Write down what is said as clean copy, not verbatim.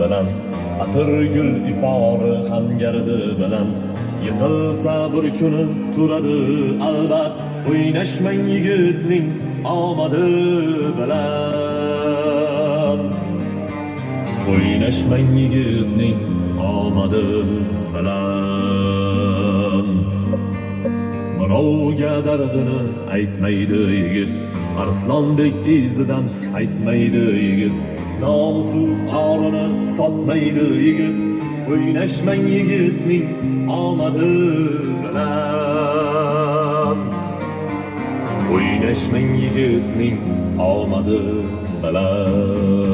bilan atirgul ifori ham gardi bilan yiqilsa bir kuni turadi albat o'ynashmang yigitning omadi bilan o'ynashmang yigitning omadi bilan birovga dardini aytmaydi yigit arslondek izidan aytmaydi yigit nomusu orini sotmaydi yigit o'ynashmang yigitning omadi bilan o'ynashmang yigitning omadi bilan